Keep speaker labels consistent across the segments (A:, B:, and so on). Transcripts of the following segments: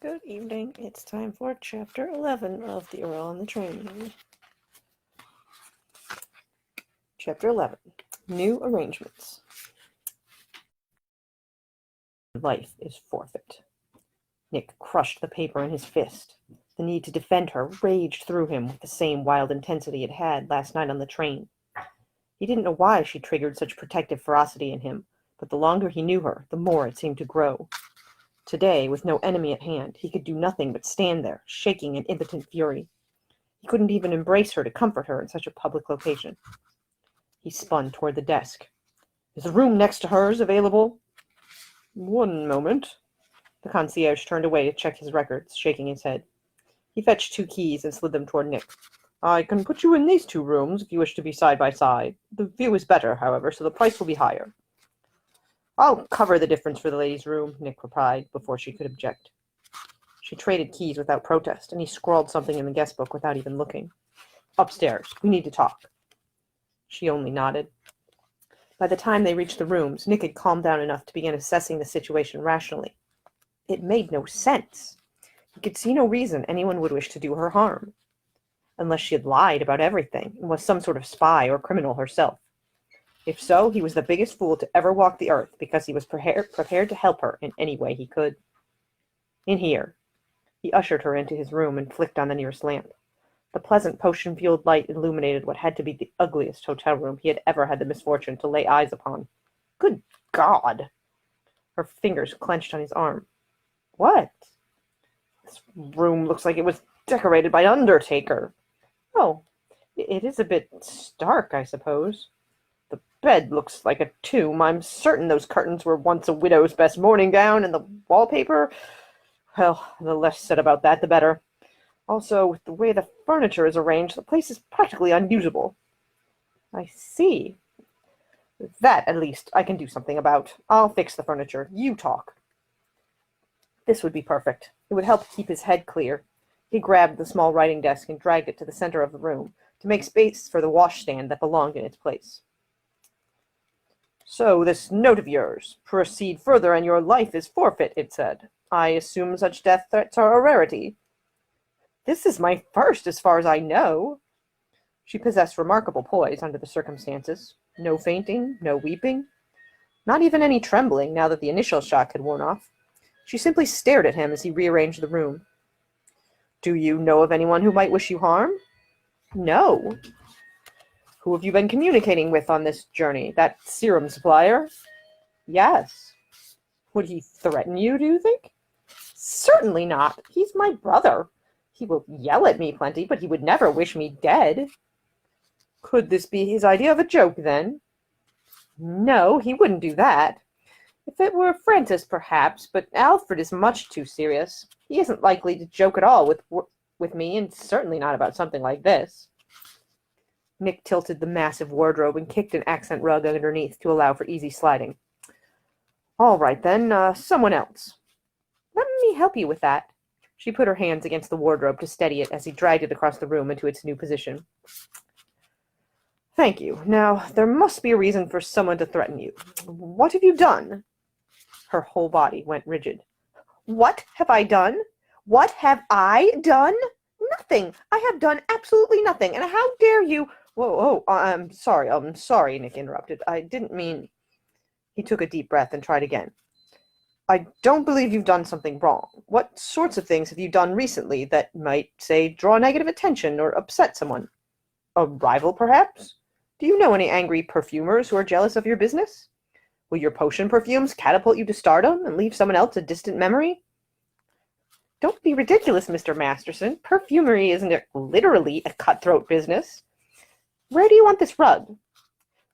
A: Good evening. It's time for Chapter 11 of The Earl on the Train. Chapter 11. New Arrangements. Life is forfeit. Nick crushed the paper in his fist. The need to defend her raged through him with the same wild intensity it had last night on the train. He didn't know why she triggered such protective ferocity in him, but the longer he knew her, the more it seemed to grow. Today, with no enemy at hand, he could do nothing but stand there, shaking in impotent fury. He couldn't even embrace her to comfort her in such a public location. He spun toward the desk. "Is the room next to hers available?" "One moment." The concierge turned away to check his records, shaking his head. He fetched 2 keys and slid them toward Nick. "I can put you in these 2 rooms if you wish to be side by side. The view is better, however, so the price will be higher." "I'll cover the difference for the ladies' room," Nick replied, before she could object. She traded keys without protest, and he scrawled something in the guest book without even looking. "Upstairs. We need to talk." She only nodded. By the time they reached the rooms, Nick had calmed down enough to begin assessing the situation rationally. It made no sense. He could see no reason anyone would wish to do her harm, unless she had lied about everything and was some sort of spy or criminal herself. If so, he was the biggest fool to ever walk the earth, because he was prepared to help her in any way he could. "In here." He ushered her into his room and flicked on the nearest lamp. The pleasant potion-fueled light illuminated what had to be the ugliest hotel room he had ever had the misfortune to lay eyes upon. Good God! Her fingers clenched on his arm. "What?" "This room looks like it was decorated by an undertaker." "Oh, it is a bit stark, I suppose." "The bed looks like a tomb. I'm certain those curtains were once a widow's best morning gown, and the wallpaper... Well, the less said about that, the better. Also, with the way the furniture is arranged, the place is practically unusable." "I see. That, at least, I can do something about. I'll fix the furniture. You talk." This would be perfect. It would help keep his head clear. He grabbed the small writing desk and dragged it to the center of the room, to make space for the washstand that belonged in its place. "So, this note of yours. Proceed further and your life is forfeit," it said. "I assume such death threats are a rarity." "This is my first, as far as I know." She possessed remarkable poise under the circumstances. No fainting, no weeping, not even any trembling now that the initial shock had worn off. She simply stared at him as he rearranged the room. "Do you know of anyone who might wish you harm?" "No." "Who have you been communicating with on this journey? That serum supplier?" "Yes." "Would he threaten you, do you think?" "Certainly not. He's my brother. He will yell at me plenty, but he would never wish me dead." "Could this be his idea of a joke, then?" "No, he wouldn't do that. If it were Francis, perhaps, but Alfred is much too serious. He isn't likely to joke at all with me, and certainly not about something like this." Nick tilted the massive wardrobe and kicked an accent rug underneath to allow for easy sliding. "All right, then, someone else." "Let me help you with that." She put her hands against the wardrobe to steady it as he dragged it across the room into its new position. "Thank you. Now, there must be a reason for someone to threaten you. What have you done?" Her whole body went rigid. "What have I done? What have I done? Nothing. I have done absolutely nothing. And how dare you—" Whoa, I'm sorry, Nick interrupted. "I didn't mean—" He took a deep breath and tried again. "I don't believe you've done something wrong. What sorts of things have you done recently that might, say, draw negative attention or upset someone? A rival, perhaps? Do you know any angry perfumers who are jealous of your business? Will your potion perfumes catapult you to stardom and leave someone else a distant memory?" "Don't be ridiculous, Mr. Masterson. Perfumery isn't literally a cutthroat business. Where do you want this rug?"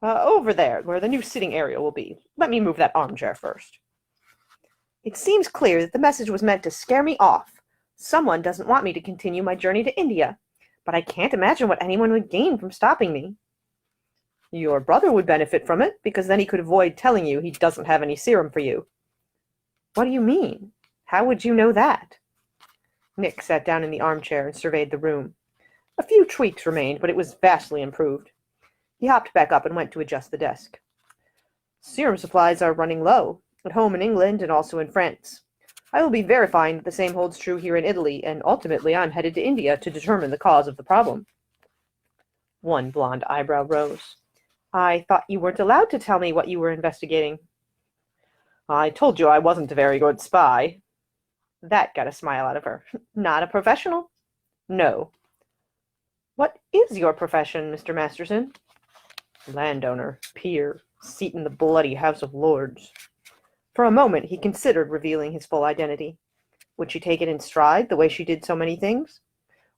A: Over there, where the new sitting area will be. Let me move that armchair first." It seems clear that the message was meant to scare me off. Someone doesn't want me to continue my journey to India, but I can't imagine what anyone would gain from stopping me." "Your brother would benefit from it, because then he could avoid telling you he doesn't have any serum for you." "What do you mean? How would you know that?" Nick sat down in the armchair and surveyed the room. A few tweaks remained, but it was vastly improved. He hopped back up and went to adjust the desk. "Serum supplies are running low, at home in England and also in France. I will be verifying that the same holds true here in Italy, and ultimately I'm headed to India to determine the cause of the problem. One blonde eyebrow rose. I thought you weren't allowed to tell me what you were investigating. I told you I wasn't a very good spy. That got a smile out of her. Not a professional? No. What is your profession, Mr. Masterson? Landowner, peer, seat in the bloody House of Lords. For a moment he considered revealing his full identity. Would she take it in stride, the way she did so many things?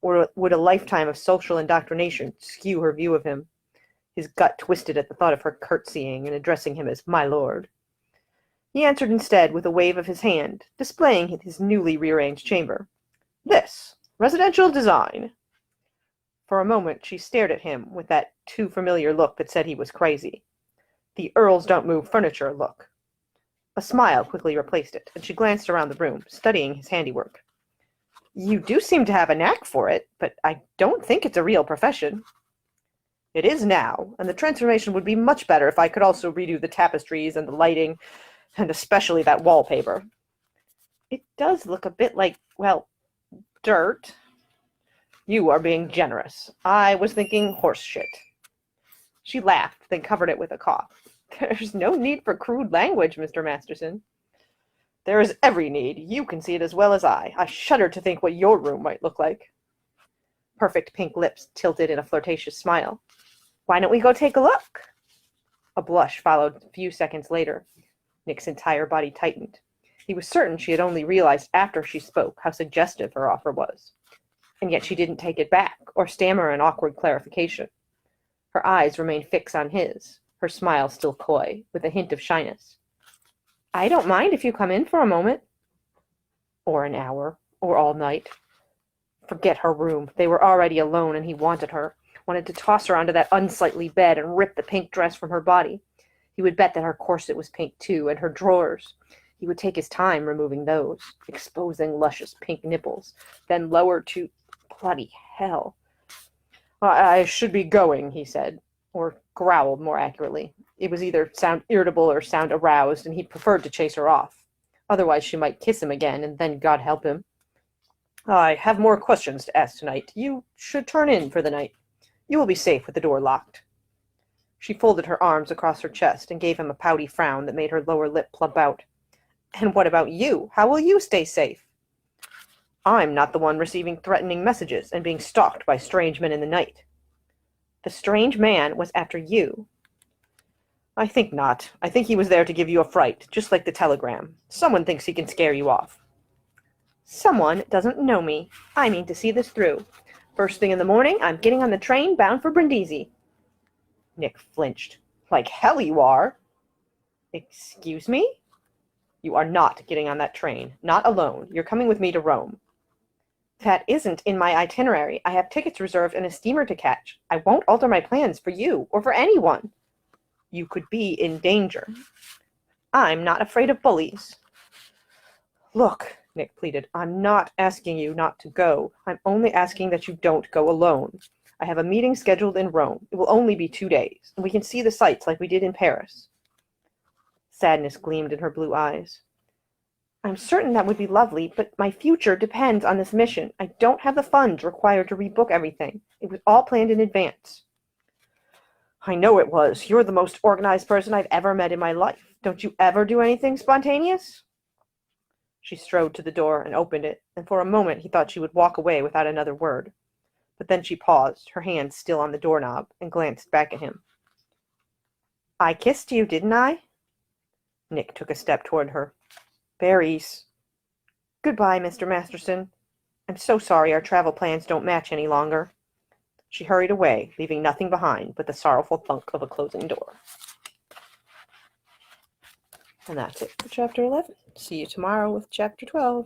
A: Or would a lifetime of social indoctrination skew her view of him? His gut twisted at the thought of her curtsying and addressing him as my lord. He answered instead with a wave of his hand, displaying his newly rearranged chamber. This, residential design. For a moment she stared at him with that too familiar look that said he was crazy. The Earls don't move furniture look. A smile quickly replaced it, and she glanced around the room, studying his handiwork. You do seem to have a knack for it, but I don't think it's a real profession. It is now, and the transformation would be much better if I could also redo the tapestries and the lighting, and especially that wallpaper. It does look a bit like, well, dirt. You are being generous. I was thinking horse shit. She laughed, then covered it with a cough. There's no need for crude language, Mr. Masterson. There is every need. You can see it as well as I. I shudder to think what your room might look like. Perfect pink lips tilted in a flirtatious smile. Why don't we go take a look? A blush followed a few seconds later. Nick's entire body tightened. He was certain she had only realized after she spoke how suggestive her offer was. And yet she didn't take it back, or stammer an awkward clarification. Her eyes remained fixed on his, her smile still coy, with a hint of shyness. I don't mind if you come in for a moment. Or an hour, or all night. Forget her room. They were already alone, and he wanted to toss her onto that unsightly bed and rip the pink dress from her body. He would bet that her corset was pink too, and her drawers. He would take his time removing those, exposing luscious pink nipples, then lower to bloody hell. I should be going, he said, or growled more accurately. It was either sound irritable or sound aroused, and he preferred to chase her off. Otherwise she might kiss him again, and then God help him. I have more questions to ask tonight. You should turn in for the night. You will be safe with the door locked. She folded her arms across her chest and gave him a pouty frown that made her lower lip plump out. And what about you? How will you stay safe? I'm not the one receiving threatening messages and being stalked by strange men in the night. The strange man was after you. I think not. I think he was there to give you a fright, just like the telegram. Someone thinks he can scare you off. Someone doesn't know me. I mean to see this through. First thing in the morning, I'm getting on the train bound for Brindisi. Nick flinched. Like hell you are. Excuse me? You are not getting on that train. Not alone. You're coming with me to Rome. That isn't in my itinerary. I have tickets reserved and a steamer to catch. I won't alter my plans for you or for anyone. You could be in danger. I'm not afraid of bullies. Look, Nick pleaded, I'm not asking you not to go. I'm only asking that you don't go alone. I have a meeting scheduled in Rome. It will only be 2 days, and we can see the sights like we did in Paris. Sadness gleamed in her blue eyes. I'm certain that would be lovely, but my future depends on this mission. I don't have the funds required to rebook everything. It was all planned in advance. I know it was. You're the most organized person I've ever met in my life. Don't you ever do anything spontaneous? She strode to the door and opened it, and for a moment he thought she would walk away without another word. But then she paused, her hand still on the doorknob, and glanced back at him. I kissed you, didn't I? Nick took a step toward her. Berries. Goodbye, Mr. Masterson. I'm so sorry our travel plans don't match any longer. She hurried away, leaving nothing behind but the sorrowful thunk of a closing door. And that's it for Chapter 11. See you tomorrow with Chapter 12.